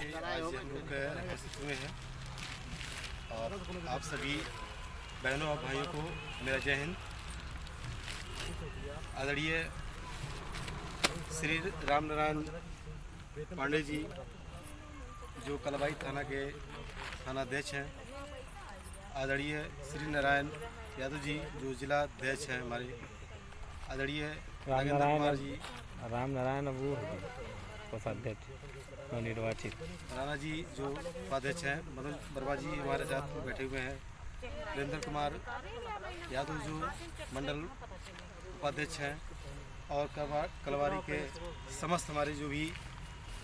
आज हम लोग उपस्थित हुए हैं और आप सभी बहनों और भाइयों को मेरा जय हिंद। आदरणीय श्री राम नारायण पांडे जी जो कलवाई थाना के थानाध्यक्ष हैं, आदरणीय श्री नारायण यादव जी जो जिला अध्यक्ष हैं हमारे, आदरणीय नागेंद्र कुमार जी, राम नारायण वो कोषाध्यक्ष नवनिर्वाचित, राणा जी जो उपाध्यक्ष हैं, मनोज वर्मा जी हमारे साथ बैठे हुए हैं, वीरेंद्र कुमार यादव जो मंडल उपाध्यक्ष हैं, और कलवारी के समस्त हमारे जो भी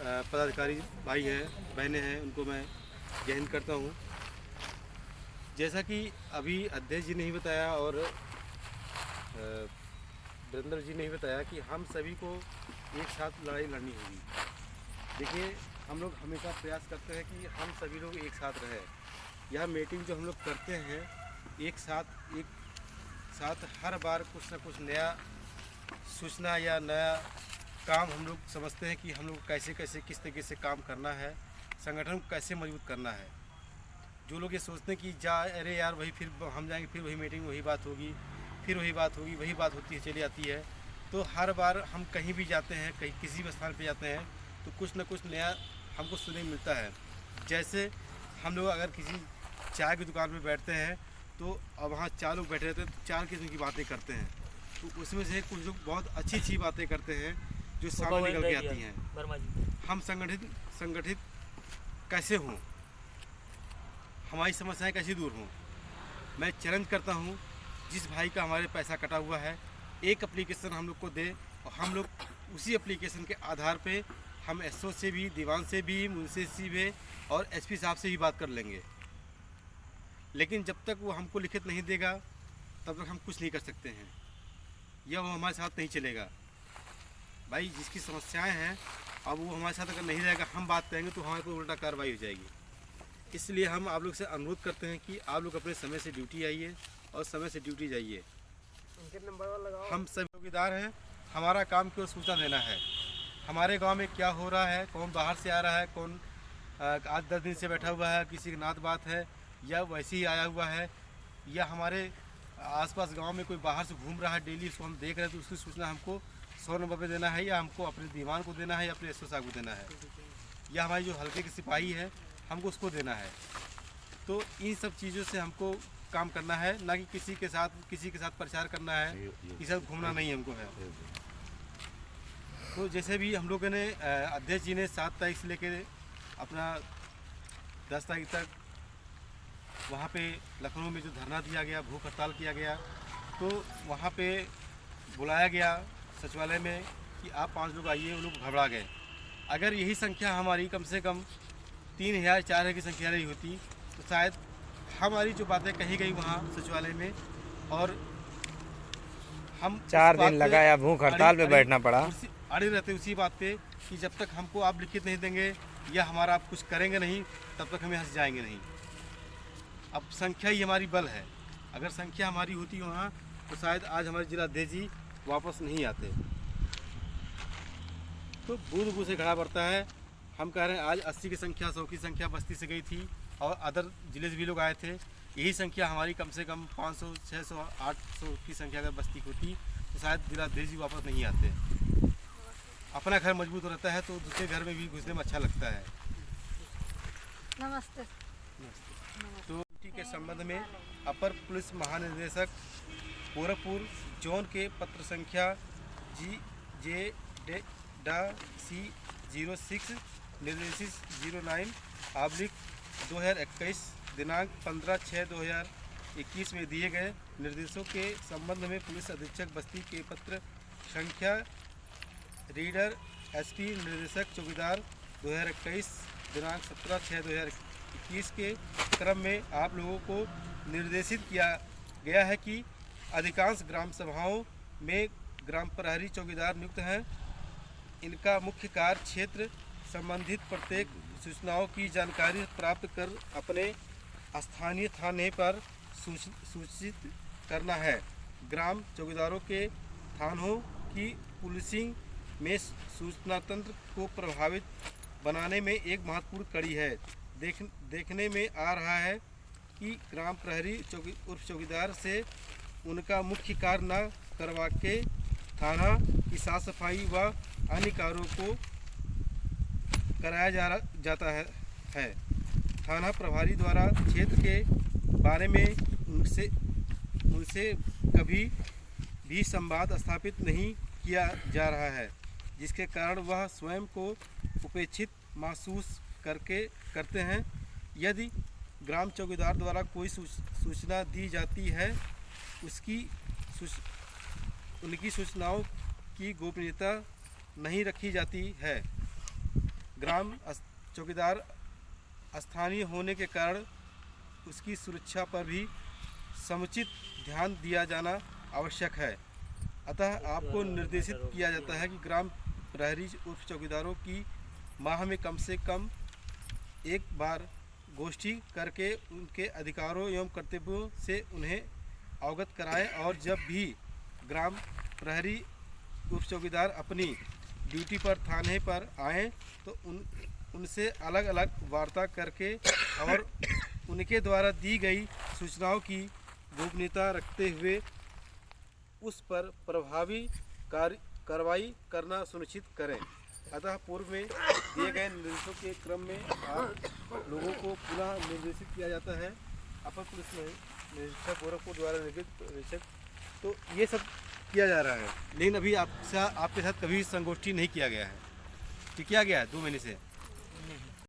पदाधिकारी भाई हैं बहनें हैं उनको मैं जय हिंद करता हूँ। जैसा कि अभी अध्यक्ष जी ने ही बताया और वीरेंद्र जी ने ही बताया कि हम सभी को एक साथ लड़ाई लड़नी होगी। देखिए, हम लोग हमेशा प्रयास करते हैं कि हम सभी लोग एक साथ रहें। यह मीटिंग जो हम लोग करते हैं एक साथ हर बार कुछ ना कुछ नया सूचना या नया काम हम लोग समझते हैं कि हम लोग कैसे किस तरीके से काम करना है, संगठन को कैसे मजबूत करना है। जो लोग ये सोचते हैं कि अरे यार वही फिर हम जाएंगे, फिर वही मीटिंग, वही बात होगी, फिर वही बात होगी, वही बात होती है चली आती है। तो हर बार हम कहीं भी जाते हैं, कहीं किसी भी स्थान पे जाते हैं तो कुछ ना कुछ नया हमको सुनने मिलता है। जैसे हम लोग अगर किसी चाय की दुकान में बैठते हैं तो अब वहाँ 4 लोग बैठे रहते हैं तो 4 किस्म की बातें करते हैं, तो उसमें से कुछ लोग बहुत अच्छी बातें करते हैं जो सामने निकल के आती हैं। हम संगठित कैसे हों, हमारी समस्याएं कैसे दूर हों। मैं चैलेंज करता हूं, जिस भाई का हमारे पैसा कटा हुआ है एक एप्लीकेशन हम लोग को दे और हम लोग उसी एप्लीकेशन के आधार पे हम एसओ से भी, दीवान से भी, मुंशी से भी और एसपी साहब से भी बात कर लेंगे। लेकिन जब तक वो हमको लिखित नहीं देगा तब तक हम कुछ नहीं कर सकते हैं, यह वो हमारे साथ नहीं चलेगा। भाई जिसकी समस्याएं हैं अब वो हमारे साथ अगर नहीं रहेगा, हम बात करेंगे तो हमारे को उल्टा कार्रवाई हो जाएगी। इसलिए हम आप लोग से अनुरोध करते हैं कि आप लोग अपने समय से ड्यूटी आइए और समय से ड्यूटी जाइए। हम सभी चौकीदार हैं, हमारा काम केवल सूचना देना है। हमारे गांव में क्या हो रहा है, कौन बाहर से आ रहा है, कौन आज 10 दिन से बैठा हुआ है, किसी की नात बात है या वैसे ही आया हुआ है, या हमारे आसपास गांव में कोई बाहर से घूम रहा है डेली, उसको हम देख रहे हैं तो उसकी सूचना हमको 100 नंबर पर देना है, या हमको अपने दीवान को देना है, या अपने एसओ साहब को देना है, या हमारी जो हल्के के सिपाही है हमको उसको देना है। तो इन सब चीज़ों से हमको काम करना है, ना कि किसी के साथ प्रचार करना है, किसी साथ घूमना नहीं हमको है। तो जैसे भी हम लोगों ने अध्यक्ष जी ने 7 तारीख से लेकर अपना 10 तारीख तक वहाँ पे लखनऊ में जो धरना दिया गया, भूख हड़ताल किया गया, तो वहाँ पे बुलाया गया सचिवालय में कि आप 5 लोग आइए। वो लोग घबरा गए। अगर यही संख्या हमारी कम से कम 3000-4000 की संख्या रही होती तो शायद हमारी जो बातें कही गई वहाँ सचिवालय में, और हम 4 दिन लगाया भूख हड़ताल पे बैठना पड़ा, अड़े रहते उसी बात पे कि जब तक हमको आप लिखित नहीं देंगे या हमारा आप कुछ करेंगे नहीं तब तक हम यहाँ से जाएंगे नहीं। अब संख्या ही हमारी बल है, अगर संख्या हमारी होती वहाँ तो शायद आज हमारे जिला अध्यक्ष जी वापस नहीं आते। तो बूंद से घड़ा बढ़ता है। हम कह रहे हैं आज 80 की संख्या, 100 की संख्या बस्ती से गई थी और अदर जिले से भी लोग आए थे। यही संख्या हमारी कम से कम 500, 600, 800 की संख्या अगर बस्ती होती तो शायद जिला अध्यक्ष जी वापस नहीं आते। अपना घर मजबूत रहता है तो दूसरे घर में भी घुसने में अच्छा लगता है। नमस्ते। तो ड्यूटी के संबंध में अपर पुलिस महानिदेशक गोरखपुर जोन के पत्र संख्या GJ-C06 निर्देशित 09/2021 दिनांक 15/6/2021 में दिए गए निर्देशों के संबंध में पुलिस अधीक्षक बस्ती के पत्र संख्या रीडर एसपी निर्देशक चौकीदार 2021 दिनांक 17/6/2021 के क्रम में आप लोगों को निर्देशित किया गया है कि अधिकांश ग्राम सभाओं में ग्राम प्रहरी चौकीदार नियुक्त हैं। इनका मुख्य कार्य क्षेत्र संबंधित प्रत्येक सूचनाओं की जानकारी प्राप्त कर अपने स्थानीय थाने पर सूचित करना है। ग्राम चौकीदारों के थानों की पुलिसिंग में सूचना तंत्र को प्रभावित बनाने में एक महत्वपूर्ण कड़ी है। देखने में आ रहा है कि ग्राम प्रहरी उर्फ चौकीदार से उनका मुख्य कार्य न करवा के थाना की साफ सफाई व अन्य कार्यों को कराया जाता है। थाना प्रभारी द्वारा क्षेत्र के बारे में उनसे कभी भी संवाद स्थापित नहीं किया जा रहा है, जिसके कारण वह स्वयं को उपेक्षित महसूस करते हैं। यदि ग्राम चौकीदार द्वारा कोई सूचना दी जाती है, उनकी सूचनाओं की गोपनीयता नहीं रखी जाती है। ग्राम चौकीदार स्थानीय होने के कारण उसकी सुरक्षा पर भी समुचित ध्यान दिया जाना आवश्यक है। अतः आपको निर्देशित किया जाता है कि ग्राम प्रहरी उर्फ चौकीदारों की माह में कम से कम एक बार गोष्ठी करके उनके अधिकारों एवं कर्तव्यों से उन्हें अवगत कराएं, और जब भी ग्राम प्रहरी उर्फ चौकीदार अपनी ड्यूटी पर थाने पर आएँ तो उनसे अलग अलग वार्ता करके और उनके द्वारा दी गई सूचनाओं की गोपनीयता रखते हुए उस पर प्रभावी कार्रवाई करना सुनिश्चित करें। अतः पूर्व में दिए गए निर्देशों के क्रम में आप लोगों को पुनः निर्देशित किया जाता है। अपर पुलिस निरीक्षक गोरखपुर द्वारा निरीक्षक, तो ये सब किया जा रहा है, लेकिन अभी आपके साथ कभी संगोष्ठी नहीं किया गया है कि किया गया है 2 महीने से।